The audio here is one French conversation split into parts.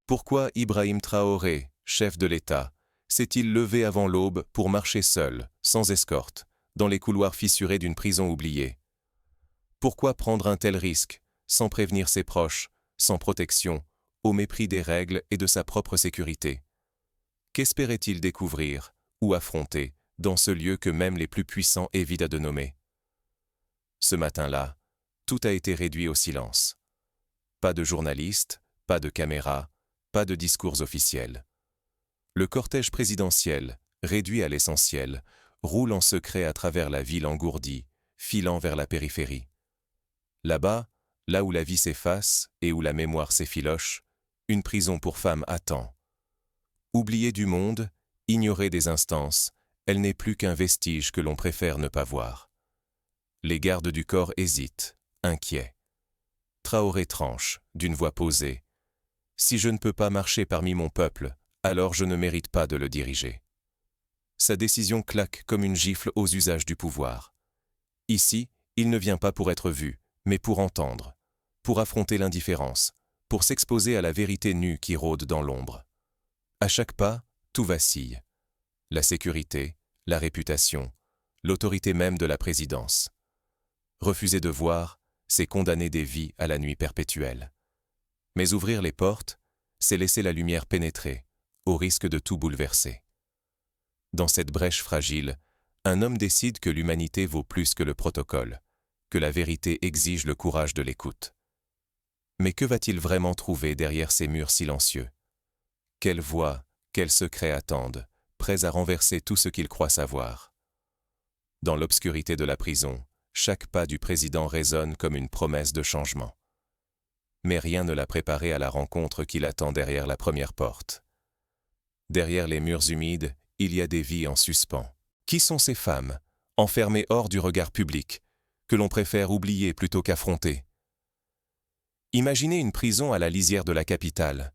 Pourquoi Ibrahim Traoré, chef de l'État, s'est-il levé avant l'aube pour marcher seul, sans escorte, dans les couloirs fissurés d'une prison oubliée? Pourquoi prendre un tel risque, sans prévenir ses proches, sans protection, au mépris des règles et de sa propre sécurité? Qu'espérait-il découvrir ou affronter dans ce lieu que même les plus puissants évitent de nommer? Ce matin-là, tout a été réduit au silence. Pas de journalistes, pas de caméras, pas de discours officiels. Le cortège présidentiel, réduit à l'essentiel, roule en secret à travers la ville engourdie, filant vers la périphérie. Là-bas, là où la vie s'efface et où la mémoire s'effiloche, une prison pour femmes attend. Oubliée du monde, ignorée des instances, elle n'est plus qu'un vestige que l'on préfère ne pas voir. Les gardes du corps hésitent, inquiets. Traoré tranche, d'une voix posée. « Si je ne peux pas marcher parmi mon peuple, alors je ne mérite pas de le diriger. » Sa décision claque comme une gifle aux usages du pouvoir. Ici, il ne vient pas pour être vu, mais pour entendre, pour affronter l'indifférence, pour s'exposer à la vérité nue qui rôde dans l'ombre. À chaque pas, tout vacille. La sécurité, la réputation, l'autorité même de la présidence. Refuser de voir, c'est condamner des vies à la nuit perpétuelle. Mais ouvrir les portes, c'est laisser la lumière pénétrer, au risque de tout bouleverser. Dans cette brèche fragile, un homme décide que l'humanité vaut plus que le protocole, que la vérité exige le courage de l'écoute. Mais que va-t-il vraiment trouver derrière ces murs silencieux? Quelle voix, quels secrets attendent, prêts à renverser tout ce qu'il croit savoir? Dans l'obscurité de la prison, chaque pas du président résonne comme une promesse de changement. Mais rien ne l'a préparé à la rencontre qui l'attend derrière la première porte. Derrière les murs humides, il y a des vies en suspens. Qui sont ces femmes, enfermées hors du regard public, que l'on préfère oublier plutôt qu'affronter? Imaginez une prison à la lisière de la capitale,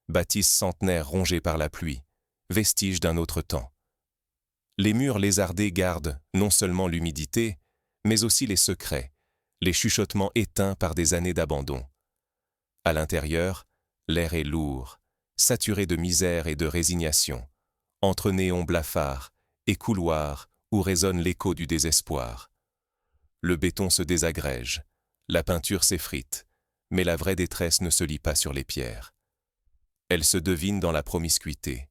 bâtisse centenaire rongée par la pluie, vestige d'un autre temps. Les murs lézardés gardent non seulement l'humidité, mais aussi les secrets, les chuchotements éteints par des années d'abandon. À l'intérieur, l'air est lourd, saturé de misère et de résignation, entre néons blafards et couloirs où résonne l'écho du désespoir. Le béton se désagrège, la peinture s'effrite, mais la vraie détresse ne se lit pas sur les pierres. Elle se devine dans la promiscuité.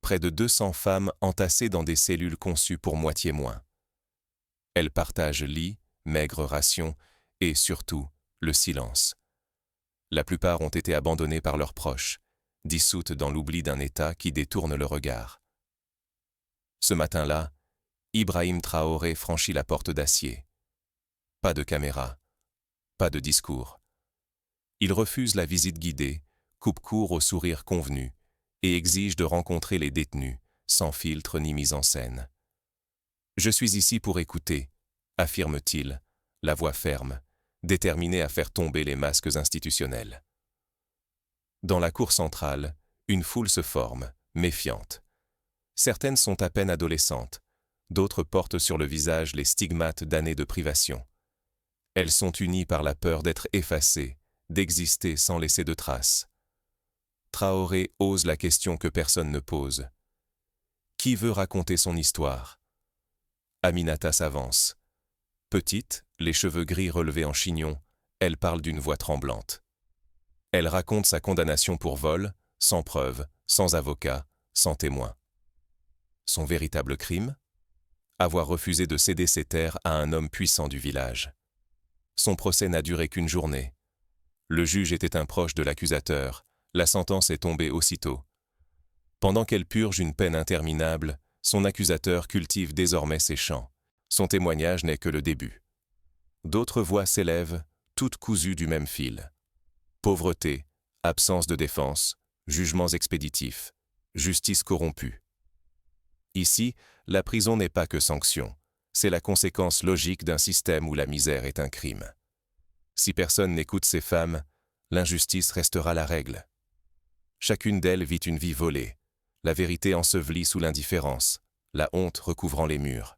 Près de 200 femmes entassées dans des cellules conçues pour moitié moins. Elles partagent lit, maigres rations et, surtout, le silence. La plupart ont été abandonnées par leurs proches, dissoutes dans l'oubli d'un État qui détourne le regard. Ce matin-là, Ibrahim Traoré franchit la porte d'acier. Pas de caméra, pas de discours. Il refuse la visite guidée, coupe court au sourire convenu et exige de rencontrer les détenus, sans filtre ni mise en scène. « Je suis ici pour écouter », affirme-t-il, la voix ferme, déterminé à faire tomber les masques institutionnels. Dans la cour centrale, une foule se forme, méfiante. Certaines sont à peine adolescentes, d'autres portent sur le visage les stigmates d'années de privation. Elles sont unies par la peur d'être effacées, d'exister sans laisser de traces. Traoré ose la question que personne ne pose. Qui veut raconter son histoire? Aminata s'avance. Petite, les cheveux gris relevés en chignon, elle parle d'une voix tremblante. Elle raconte sa condamnation pour vol, sans preuve, sans avocat, sans témoin. Son véritable crime? Avoir refusé de céder ses terres à un homme puissant du village. Son procès n'a duré qu'une journée. Le juge était un proche de l'accusateur, la sentence est tombée aussitôt. Pendant qu'elle purge une peine interminable, son accusateur cultive désormais ses chants. Son témoignage n'est que le début. D'autres voix s'élèvent, toutes cousues du même fil. Pauvreté, absence de défense, jugements expéditifs, justice corrompue. Ici, la prison n'est pas que sanction, c'est la conséquence logique d'un système où la misère est un crime. Si personne n'écoute ces femmes, l'injustice restera la règle. Chacune d'elles vit une vie volée, la vérité ensevelie sous l'indifférence, la honte recouvrant les murs.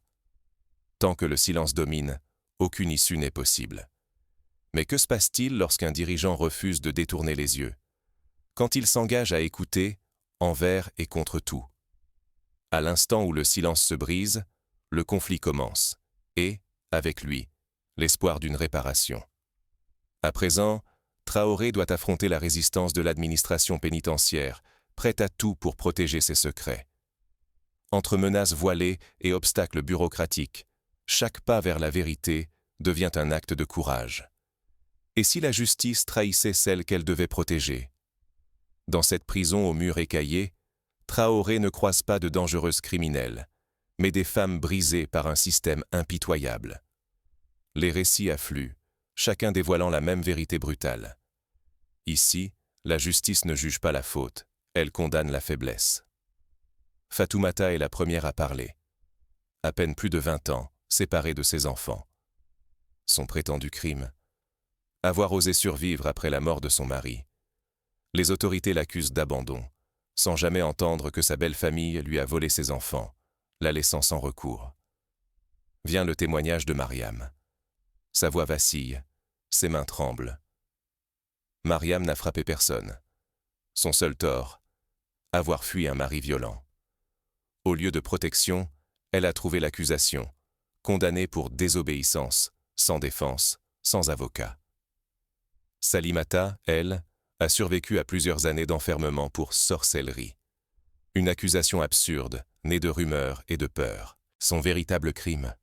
Tant que le silence domine, aucune issue n'est possible. Mais que se passe-t-il lorsqu'un dirigeant refuse de détourner les yeux? quand il s'engage à écouter, envers et contre tout. À l'instant où le silence se brise, le conflit commence, et, avec lui, l'espoir d'une réparation. À présent, Traoré doit affronter la résistance de l'administration pénitentiaire, prête à tout pour protéger ses secrets. Entre menaces voilées et obstacles bureaucratiques, chaque pas vers la vérité devient un acte de courage. Et si la justice trahissait celle qu'elle devait protéger? Dans cette prison aux murs écaillés, Traoré ne croise pas de dangereuses criminelles, mais des femmes brisées par un système impitoyable. Les récits affluent, chacun dévoilant la même vérité brutale. Ici, la justice ne juge pas la faute, elle condamne la faiblesse. Fatoumata est la première à parler. À peine plus de 20 ans, séparée de ses enfants. Son prétendu crime? Avoir osé survivre après la mort de son mari. Les autorités l'accusent d'abandon, sans jamais entendre que sa belle famille lui a volé ses enfants, la laissant sans recours. Vient le témoignage de Mariam. Sa voix vacille, ses mains tremblent. Mariam n'a frappé personne. Son seul tort, avoir fui un mari violent. Au lieu de protection, elle a trouvé l'accusation, condamnée pour désobéissance, sans défense, sans avocat. Salimata, elle, a survécu à plusieurs années d'enfermement pour sorcellerie. Une accusation absurde, née de rumeurs et de peur. Son véritable crime?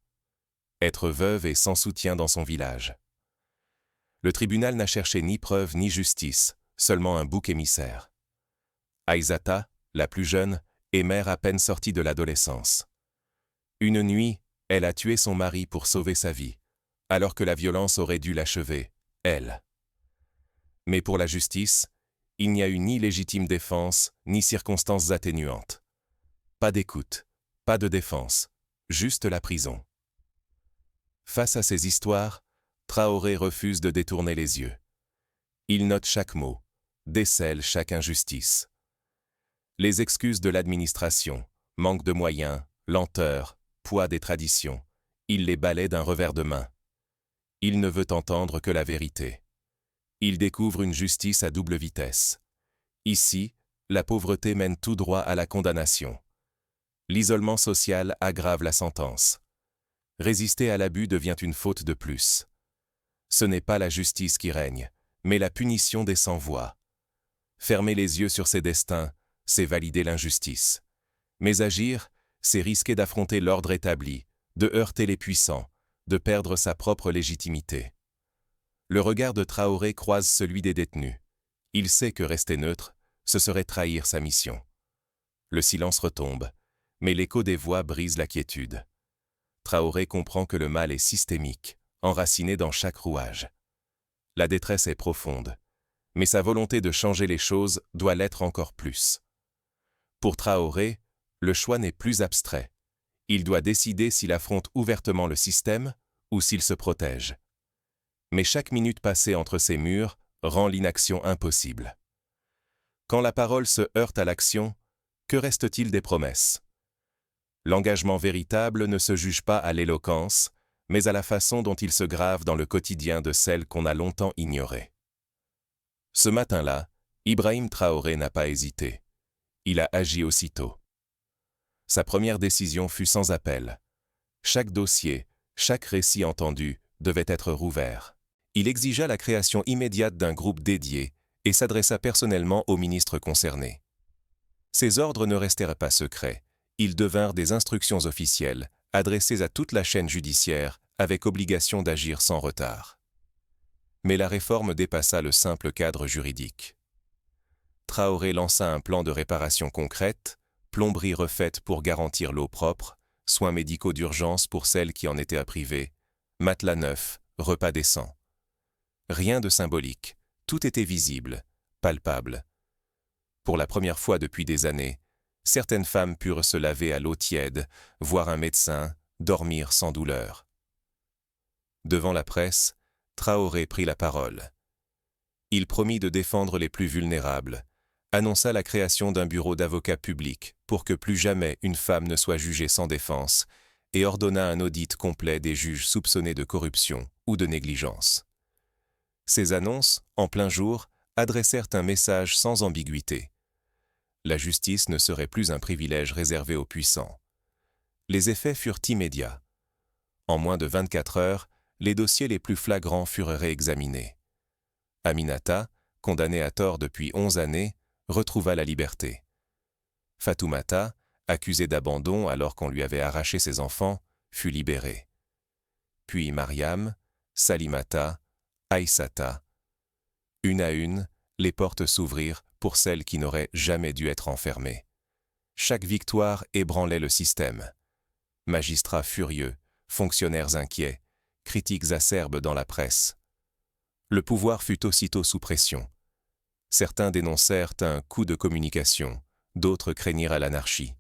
Être veuve et sans soutien dans son village. Le tribunal n'a cherché ni preuve ni justice, seulement un bouc émissaire. Aïsata, la plus jeune, est mère à peine sortie de l'adolescence. Une nuit, elle a tué son mari pour sauver sa vie, alors que la violence aurait dû l'achever, elle. Mais pour la justice, il n'y a eu ni légitime défense, ni circonstances atténuantes. Pas d'écoute, pas de défense, juste la prison. Face à ces histoires, Traoré refuse de détourner les yeux. Il note chaque mot, décèle chaque injustice. Les excuses de l'administration, manque de moyens, lenteur, poids des traditions, il les balaie d'un revers de main. Il ne veut entendre que la vérité. Il découvre une justice à double vitesse. Ici, la pauvreté mène tout droit à la condamnation. L'isolement social aggrave la sentence. Résister à l'abus devient une faute de plus. Ce n'est pas la justice qui règne, mais la punition des sans-voix. Fermer les yeux sur ses destins, c'est valider l'injustice. Mais agir, c'est risquer d'affronter l'ordre établi, de heurter les puissants, de perdre sa propre légitimité. Le regard de Traoré croise celui des détenus. Il sait que rester neutre, ce serait trahir sa mission. Le silence retombe, mais l'écho des voix brise la quiétude. Traoré comprend que le mal est systémique, enraciné dans chaque rouage. La détresse est profonde, mais sa volonté de changer les choses doit l'être encore plus. Pour Traoré, le choix n'est plus abstrait. Il doit décider s'il affronte ouvertement le système ou s'il se protège. Mais chaque minute passée entre ces murs rend l'inaction impossible. Quand la parole se heurte à l'action, que reste-t-il des promesses? L'engagement véritable ne se juge pas à l'éloquence, mais à la façon dont il se grave dans le quotidien de celles qu'on a longtemps ignorées. Ce matin-là, Ibrahim Traoré n'a pas hésité. Il a agi aussitôt. Sa première décision fut sans appel. Chaque dossier, chaque récit entendu devait être rouvert. Il exigea la création immédiate d'un groupe dédié et s'adressa personnellement aux ministres concernés. Ces ordres ne restèrent pas secrets. Ils devinrent des instructions officielles, adressées à toute la chaîne judiciaire, avec obligation d'agir sans retard. Mais la réforme dépassa le simple cadre juridique. Traoré lança un plan de réparation concrète, plomberie refaite pour garantir l'eau propre, soins médicaux d'urgence pour celles qui en étaient privées, matelas neufs, repas décents. Rien de symbolique, tout était visible, palpable. Pour la première fois depuis des années, certaines femmes purent se laver à l'eau tiède, voir un médecin, dormir sans douleur. Devant la presse, Traoré prit la parole. Il promit de défendre les plus vulnérables, annonça la création d'un bureau d'avocats publics pour que plus jamais une femme ne soit jugée sans défense et ordonna un audit complet des juges soupçonnés de corruption ou de négligence. Ces annonces, en plein jour, adressèrent un message sans ambiguïté. La justice ne serait plus un privilège réservé aux puissants. Les effets furent immédiats. En moins de 24 heures, les dossiers les plus flagrants furent réexaminés. Aminata, condamnée à tort depuis 11 années, retrouva la liberté. Fatoumata, accusée d'abandon alors qu'on lui avait arraché ses enfants, fut libérée. Puis Mariam, Salimata, Aïssata. Une à une, les portes s'ouvrirent pour celles qui n'auraient jamais dû être enfermées. Chaque victoire ébranlait le système. Magistrats furieux, fonctionnaires inquiets, critiques acerbes dans la presse. Le pouvoir fut aussitôt sous pression. Certains dénoncèrent un coup de communication, d'autres craignirent l'anarchie.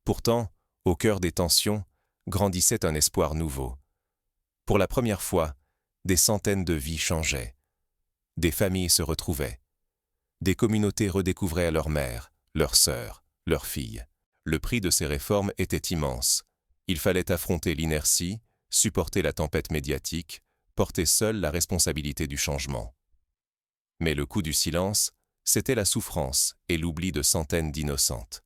Pourtant, au cœur des tensions, grandissait un espoir nouveau. Pour la première fois, des centaines de vies changeaient. Des familles se retrouvaient. Des communautés redécouvraient leurs mères, leurs sœurs, leurs filles. Le prix de ces réformes était immense. Il fallait affronter l'inertie, supporter la tempête médiatique, porter seul la responsabilité du changement. Mais le coût du silence, c'était la souffrance et l'oubli de centaines d'innocentes.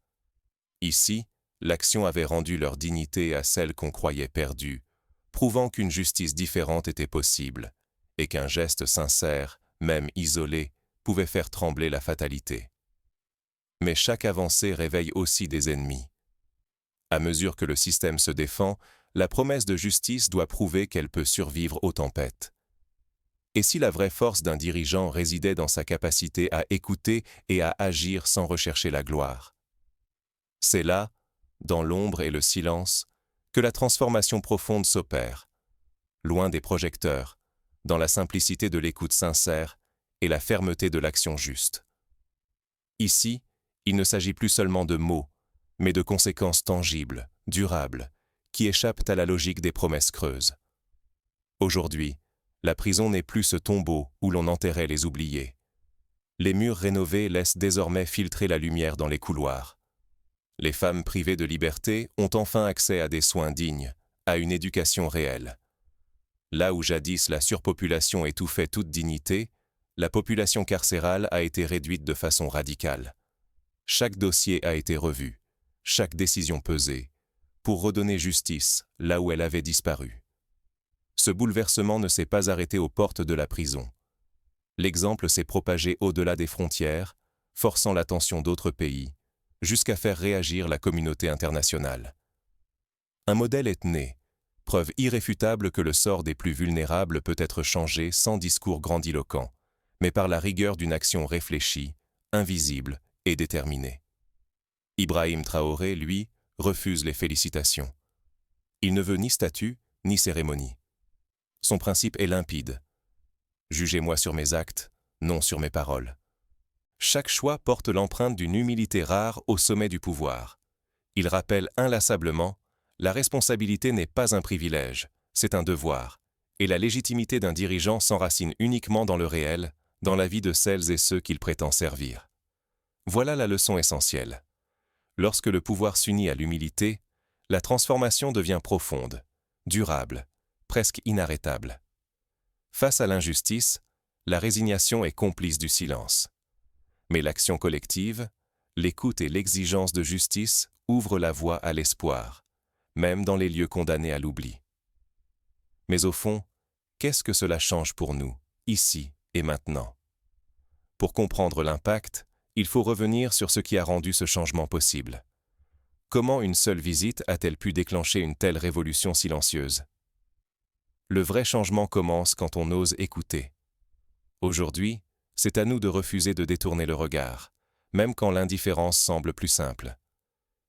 Ici, l'action avait rendu leur dignité à celles qu'on croyait perdues, prouvant qu'une justice différente était possible, et qu'un geste sincère, même isolé, pouvait faire trembler la fatalité. Mais chaque avancée réveille aussi des ennemis. À mesure que le système se défend, la promesse de justice doit prouver qu'elle peut survivre aux tempêtes. Et si la vraie force d'un dirigeant résidait dans sa capacité à écouter et à agir sans rechercher la gloire? C'est là, dans l'ombre et le silence, que la transformation profonde s'opère, loin des projecteurs, dans la simplicité de l'écoute sincère et la fermeté de l'action juste. Ici, il ne s'agit plus seulement de mots, mais de conséquences tangibles, durables, qui échappent à la logique des promesses creuses. Aujourd'hui, la prison n'est plus ce tombeau où l'on enterrait les oubliés. Les murs rénovés laissent désormais filtrer la lumière dans les couloirs. Les femmes privées de liberté ont enfin accès à des soins dignes, à une éducation réelle. Là où jadis la surpopulation étouffait toute dignité, la population carcérale a été réduite de façon radicale. Chaque dossier a été revu, chaque décision pesée, pour redonner justice là où elle avait disparu. Ce bouleversement ne s'est pas arrêté aux portes de la prison. L'exemple s'est propagé au-delà des frontières, forçant l'attention d'autres pays, jusqu'à faire réagir la communauté internationale. Un modèle est né, preuve irréfutable que le sort des plus vulnérables peut être changé sans discours grandiloquents, mais par la rigueur d'une action réfléchie, invisible et déterminée. Ibrahim Traoré, lui, refuse les félicitations. Il ne veut ni statut, ni cérémonie. Son principe est limpide. Jugez-moi sur mes actes, non sur mes paroles. Chaque choix porte l'empreinte d'une humilité rare au sommet du pouvoir. Il rappelle inlassablement, la responsabilité n'est pas un privilège, c'est un devoir, et la légitimité d'un dirigeant s'enracine uniquement dans le réel, dans la vie de celles et ceux qu'il prétend servir. Voilà la leçon essentielle. Lorsque le pouvoir s'unit à l'humilité, la transformation devient profonde, durable, presque inarrêtable. Face à l'injustice, la résignation est complice du silence. Mais l'action collective, l'écoute et l'exigence de justice ouvrent la voie à l'espoir, même dans les lieux condamnés à l'oubli. Mais au fond, qu'est-ce que cela change pour nous, ici et maintenant? Pour comprendre l'impact, il faut revenir sur ce qui a rendu ce changement possible. Comment une seule visite a-t-elle pu déclencher une telle révolution silencieuse? Le vrai changement commence quand on ose écouter. Aujourd'hui, c'est à nous de refuser de détourner le regard, même quand l'indifférence semble plus simple.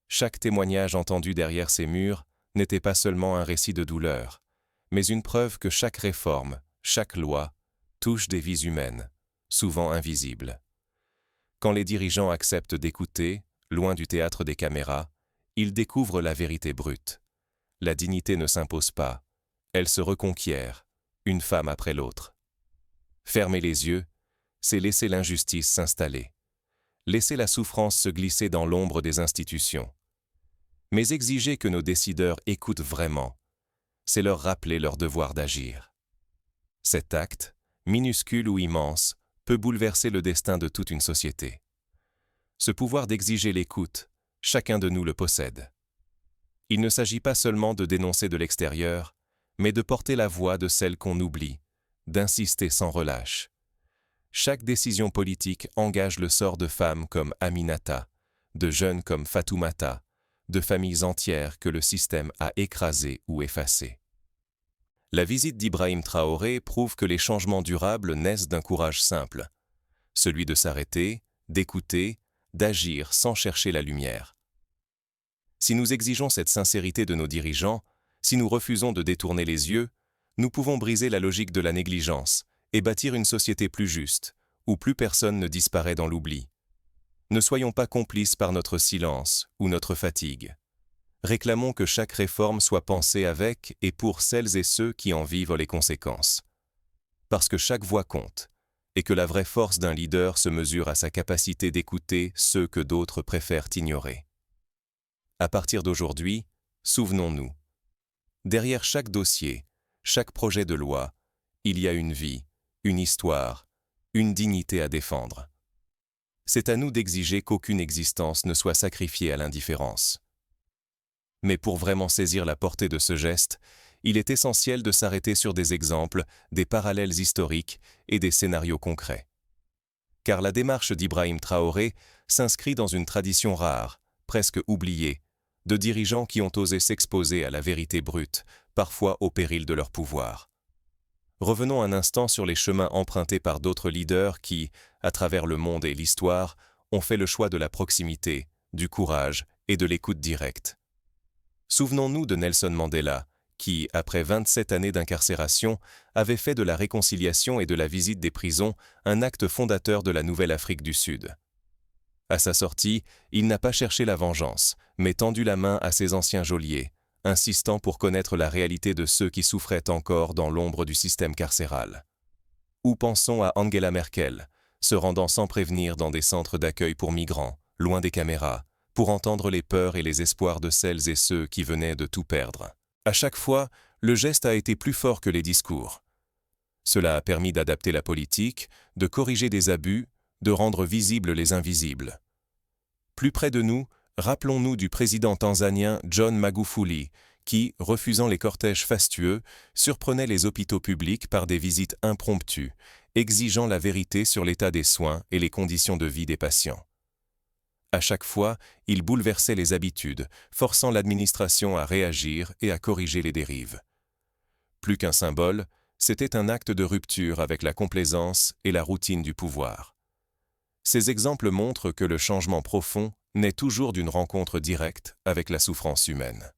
Chaque témoignage entendu derrière ces murs n'était pas seulement un récit de douleur, mais une preuve que chaque réforme, chaque loi, touche des vies humaines, souvent invisibles. Quand les dirigeants acceptent d'écouter, loin du théâtre des caméras, ils découvrent la vérité brute. La dignité ne s'impose pas, elle se reconquiert, une femme après l'autre. Fermer les yeux, c'est laisser l'injustice s'installer, laisser la souffrance se glisser dans l'ombre des institutions. Mais exiger que nos décideurs écoutent vraiment, c'est leur rappeler leur devoir d'agir. Cet acte, minuscule ou immense, peut bouleverser le destin de toute une société. Ce pouvoir d'exiger l'écoute, chacun de nous le possède. Il ne s'agit pas seulement de dénoncer de l'extérieur, mais de porter la voix de celles qu'on oublie, d'insister sans relâche. Chaque décision politique engage le sort de femmes comme Aminata, de jeunes comme Fatoumata, de familles entières que le système a écrasées ou effacées. La visite d'Ibrahim Traoré prouve que les changements durables naissent d'un courage simple, celui de s'arrêter, d'écouter, d'agir sans chercher la lumière. Si nous exigeons cette sincérité de nos dirigeants, si nous refusons de détourner les yeux, nous pouvons briser la logique de la négligence et bâtir une société plus juste, où plus personne ne disparaît dans l'oubli. Ne soyons pas complices par notre silence ou notre fatigue. Réclamons que chaque réforme soit pensée avec et pour celles et ceux qui en vivent les conséquences. Parce que chaque voix compte, et que la vraie force d'un leader se mesure à sa capacité d'écouter ceux que d'autres préfèrent ignorer. À partir d'aujourd'hui, souvenons-nous. Derrière chaque dossier, chaque projet de loi, il y a une vie, une histoire, une dignité à défendre. C'est à nous d'exiger qu'aucune existence ne soit sacrifiée à l'indifférence. Mais pour vraiment saisir la portée de ce geste, il est essentiel de s'arrêter sur des exemples, des parallèles historiques et des scénarios concrets. Car la démarche d'Ibrahim Traoré s'inscrit dans une tradition rare, presque oubliée, de dirigeants qui ont osé s'exposer à la vérité brute, parfois au péril de leur pouvoir. Revenons un instant sur les chemins empruntés par d'autres leaders qui, à travers le monde et l'histoire, ont fait le choix de la proximité, du courage et de l'écoute directe. Souvenons-nous de Nelson Mandela, qui, après 27 années d'incarcération, avait fait de la réconciliation et de la visite des prisons un acte fondateur de la nouvelle Afrique du Sud. À sa sortie, il n'a pas cherché la vengeance, mais tendu la main à ses anciens geôliers, insistant pour connaître la réalité de ceux qui souffraient encore dans l'ombre du système carcéral. Ou pensons à Angela Merkel, se rendant sans prévenir dans des centres d'accueil pour migrants, loin des caméras, pour entendre les peurs et les espoirs de celles et ceux qui venaient de tout perdre. À chaque fois, le geste a été plus fort que les discours. Cela a permis d'adapter la politique, de corriger des abus, de rendre visibles les invisibles. Plus près de nous, rappelons-nous du président tanzanien John Magufuli, qui, refusant les cortèges fastueux, surprenait les hôpitaux publics par des visites impromptues, exigeant la vérité sur l'état des soins et les conditions de vie des patients. À chaque fois, il bouleversait les habitudes, forçant l'administration à réagir et à corriger les dérives. Plus qu'un symbole, c'était un acte de rupture avec la complaisance et la routine du pouvoir. Ces exemples montrent que le changement profond naît toujours d'une rencontre directe avec la souffrance humaine.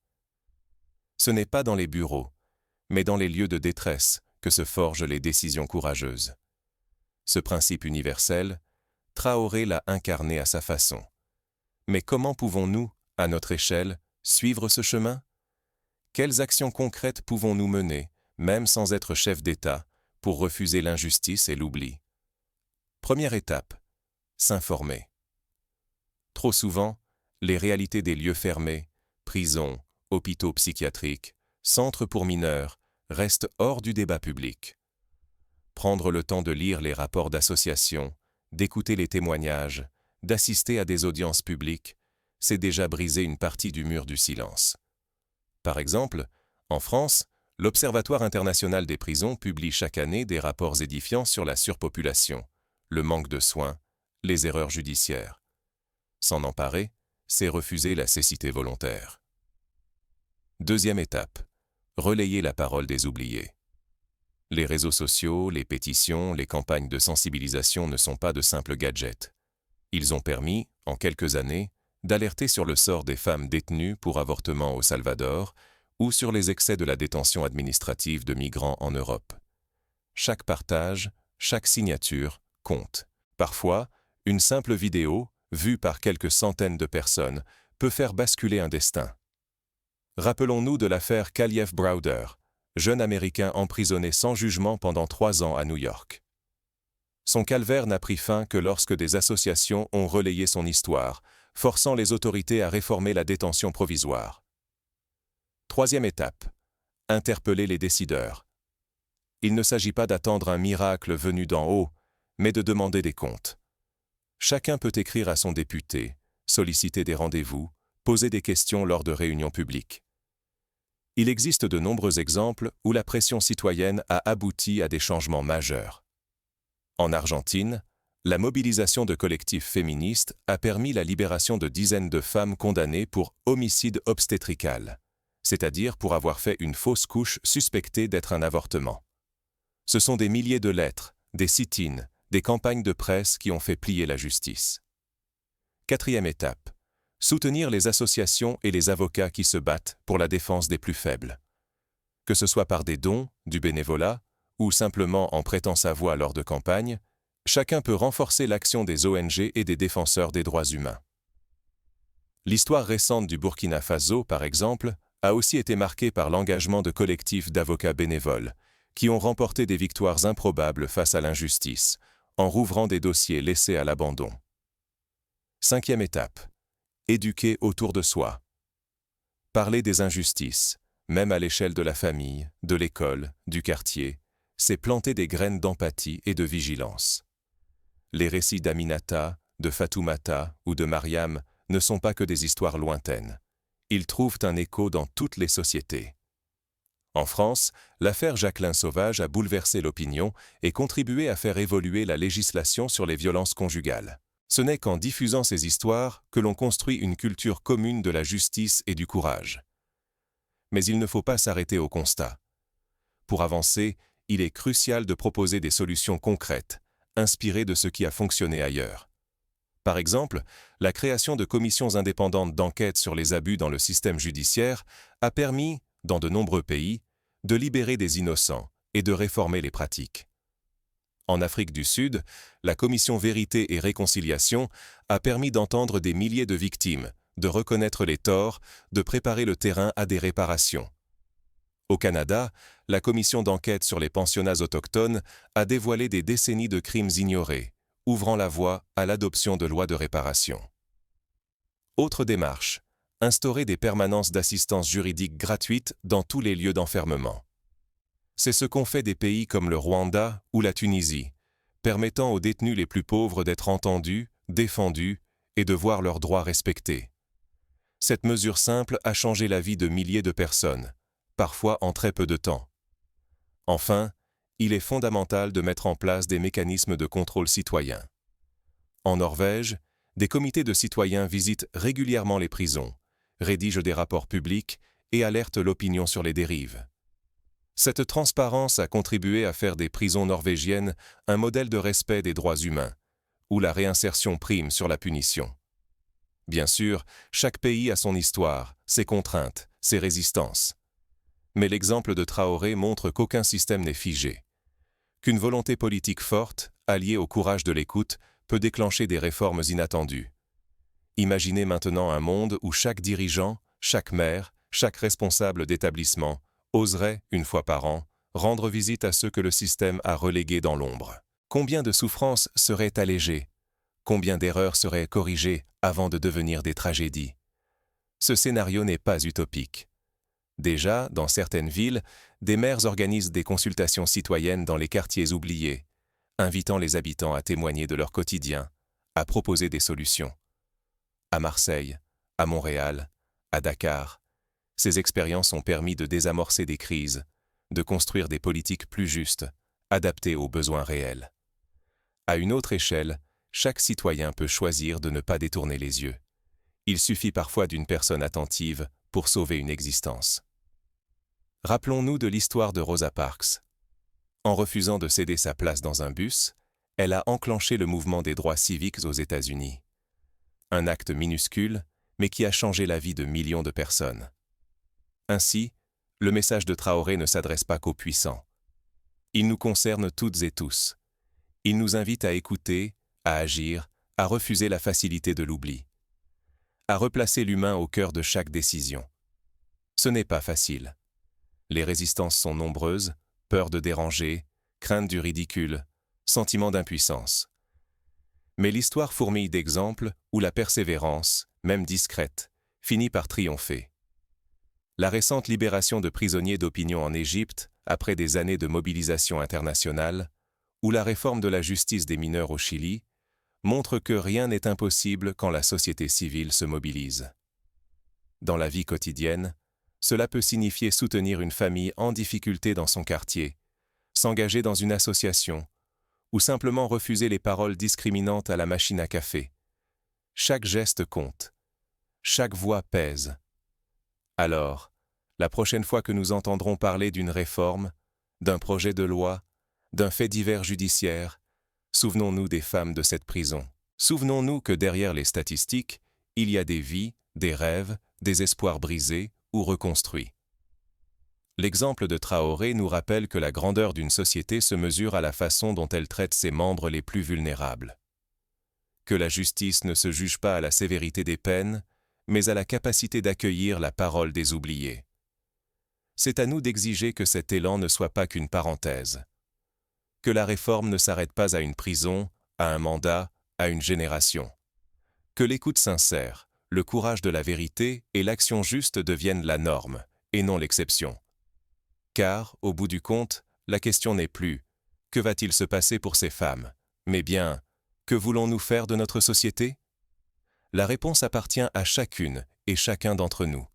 Ce n'est pas dans les bureaux, mais dans les lieux de détresse que se forgent les décisions courageuses. Ce principe universel, Traoré l'a incarné à sa façon. Mais comment pouvons-nous, à notre échelle, suivre ce chemin? Quelles actions concrètes pouvons-nous mener, même sans être chef d'État, pour refuser l'injustice et l'oubli? Première étape, s'informer. Trop souvent, les réalités des lieux fermés, prisons, hôpitaux psychiatriques, centres pour mineurs, restent hors du débat public. Prendre le temps de lire les rapports d'associations, d'écouter les témoignages, d'assister à des audiences publiques, c'est déjà briser une partie du mur du silence. Par exemple, en France, l'Observatoire international des prisons publie chaque année des rapports édifiants sur la surpopulation, le manque de soins, les erreurs judiciaires. S'en emparer, c'est refuser la cécité volontaire. Deuxième étape, relayer la parole des oubliés. Les réseaux sociaux, les pétitions, les campagnes de sensibilisation ne sont pas de simples gadgets. Ils ont permis, en quelques années, d'alerter sur le sort des femmes détenues pour avortement au Salvador ou sur les excès de la détention administrative de migrants en Europe. Chaque partage, chaque signature compte. Parfois, une simple vidéo, vue par quelques centaines de personnes, peut faire basculer un destin. Rappelons-nous de l'affaire Kalief Browder, jeune Américain emprisonné sans jugement pendant 3 ans à New York. Son calvaire n'a pris fin que lorsque des associations ont relayé son histoire, forçant les autorités à réformer la détention provisoire. Troisième étape, interpeller les décideurs. Il ne s'agit pas d'attendre un miracle venu d'en haut, mais de demander des comptes. Chacun peut écrire à son député, solliciter des rendez-vous, poser des questions lors de réunions publiques. Il existe de nombreux exemples où la pression citoyenne a abouti à des changements majeurs. En Argentine, la mobilisation de collectifs féministes a permis la libération de dizaines de femmes condamnées pour homicide obstétrical, c'est-à-dire pour avoir fait une fausse couche suspectée d'être un avortement. Ce sont des milliers de lettres, des sit-ins, des campagnes de presse qui ont fait plier la justice. 4e étape. Soutenir les associations et les avocats qui se battent pour la défense des plus faibles. Que ce soit par des dons, du bénévolat, ou simplement en prêtant sa voix lors de campagnes, chacun peut renforcer l'action des ONG et des défenseurs des droits humains. L'histoire récente du Burkina Faso, par exemple, a aussi été marquée par l'engagement de collectifs d'avocats bénévoles, qui ont remporté des victoires improbables face à l'injustice, en rouvrant des dossiers laissés à l'abandon. 5e étape. Éduquer autour de soi. Parler des injustices, même à l'échelle de la famille, de l'école, du quartier, c'est planter des graines d'empathie et de vigilance. Les récits d'Aminata, de Fatoumata ou de Mariam ne sont pas que des histoires lointaines. Ils trouvent un écho dans toutes les sociétés. En France, l'affaire Jacqueline Sauvage a bouleversé l'opinion et contribué à faire évoluer la législation sur les violences conjugales. Ce n'est qu'en diffusant ces histoires que l'on construit une culture commune de la justice et du courage. Mais il ne faut pas s'arrêter au constat. Pour avancer, il est crucial de proposer des solutions concrètes, inspirées de ce qui a fonctionné ailleurs. Par exemple, la création de commissions indépendantes d'enquête sur les abus dans le système judiciaire a permis, dans de nombreux pays, de libérer des innocents et de réformer les pratiques. En Afrique du Sud, la commission Vérité et Réconciliation a permis d'entendre des milliers de victimes, de reconnaître les torts, de préparer le terrain à des réparations. Au Canada, la commission d'enquête sur les pensionnats autochtones a dévoilé des décennies de crimes ignorés, ouvrant la voie à l'adoption de lois de réparation. Autre démarche, instaurer des permanences d'assistance juridique gratuites dans tous les lieux d'enfermement. C'est ce qu'ont fait des pays comme le Rwanda ou la Tunisie, permettant aux détenus les plus pauvres d'être entendus, défendus et de voir leurs droits respectés. Cette mesure simple a changé la vie de milliers de personnes, parfois en très peu de temps. Enfin, il est fondamental de mettre en place des mécanismes de contrôle citoyen. En Norvège, des comités de citoyens visitent régulièrement les prisons, rédigent des rapports publics et alertent l'opinion sur les dérives. Cette transparence a contribué à faire des prisons norvégiennes un modèle de respect des droits humains, où la réinsertion prime sur la punition. Bien sûr, chaque pays a son histoire, ses contraintes, ses résistances. Mais l'exemple de Traoré montre qu'aucun système n'est figé, qu'une volonté politique forte, alliée au courage de l'écoute, peut déclencher des réformes inattendues. Imaginez maintenant un monde où chaque dirigeant, chaque maire, chaque responsable d'établissement oserait, une fois par an, rendre visite à ceux que le système a relégués dans l'ombre. Combien de souffrances seraient allégées? Combien d'erreurs seraient corrigées avant de devenir des tragédies? Ce scénario n'est pas utopique. Déjà, dans certaines villes, des maires organisent des consultations citoyennes dans les quartiers oubliés, invitant les habitants à témoigner de leur quotidien, à proposer des solutions. À Marseille, à Montréal, à Dakar, ces expériences ont permis de désamorcer des crises, de construire des politiques plus justes, adaptées aux besoins réels. À une autre échelle, chaque citoyen peut choisir de ne pas détourner les yeux. Il suffit parfois d'une personne attentive pour sauver une existence. Rappelons-nous de l'histoire de Rosa Parks. En refusant de céder sa place dans un bus, elle a enclenché le mouvement des droits civiques aux États-Unis. Un acte minuscule, mais qui a changé la vie de millions de personnes. Ainsi, le message de Traoré ne s'adresse pas qu'aux puissants. Il nous concerne toutes et tous. Il nous invite à écouter, à agir, à refuser la facilité de l'oubli, à replacer l'humain au cœur de chaque décision. Ce n'est pas facile. Les résistances sont nombreuses, peur de déranger, crainte du ridicule, sentiment d'impuissance. Mais l'histoire fourmille d'exemples où la persévérance, même discrète, finit par triompher. La récente libération de prisonniers d'opinion en Égypte, après des années de mobilisation internationale, ou la réforme de la justice des mineurs au Chili, montrent que rien n'est impossible quand la société civile se mobilise. Dans la vie quotidienne, cela peut signifier soutenir une famille en difficulté dans son quartier, s'engager dans une association, ou simplement refuser les paroles discriminantes à la machine à café. Chaque geste compte. Chaque voix pèse. Alors, la prochaine fois que nous entendrons parler d'une réforme, d'un projet de loi, d'un fait divers judiciaire, souvenons-nous des femmes de cette prison. Souvenons-nous que derrière les statistiques, il y a des vies, des rêves, des espoirs brisés ou reconstruits. L'exemple de Traoré nous rappelle que la grandeur d'une société se mesure à la façon dont elle traite ses membres les plus vulnérables. Que la justice ne se juge pas à la sévérité des peines, mais à la capacité d'accueillir la parole des oubliés. C'est à nous d'exiger que cet élan ne soit pas qu'une parenthèse. Que la réforme ne s'arrête pas à une prison, à un mandat, à une génération. Que l'écoute sincère, le courage de la vérité et l'action juste deviennent la norme, et non l'exception. Car, au bout du compte, la question n'est plus « Que va-t-il se passer pour ces femmes ?» mais bien « Que voulons-nous faire de notre société ?» La réponse appartient à chacune et chacun d'entre nous.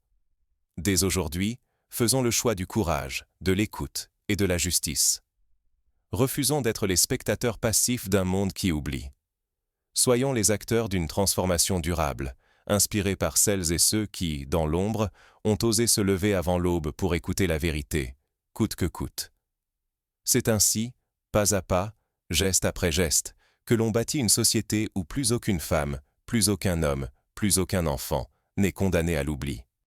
Dès aujourd'hui, faisons le choix du courage, de l'écoute et de la justice. Refusons d'être les spectateurs passifs d'un monde qui oublie. Soyons les acteurs d'une transformation durable, inspirés par celles et ceux qui, dans l'ombre, ont osé se lever avant l'aube pour écouter la vérité, coûte que coûte. C'est ainsi, pas à pas, geste après geste, que l'on bâtit une société où plus aucune femme, plus aucun homme, plus aucun enfant n'est condamné à l'oubli.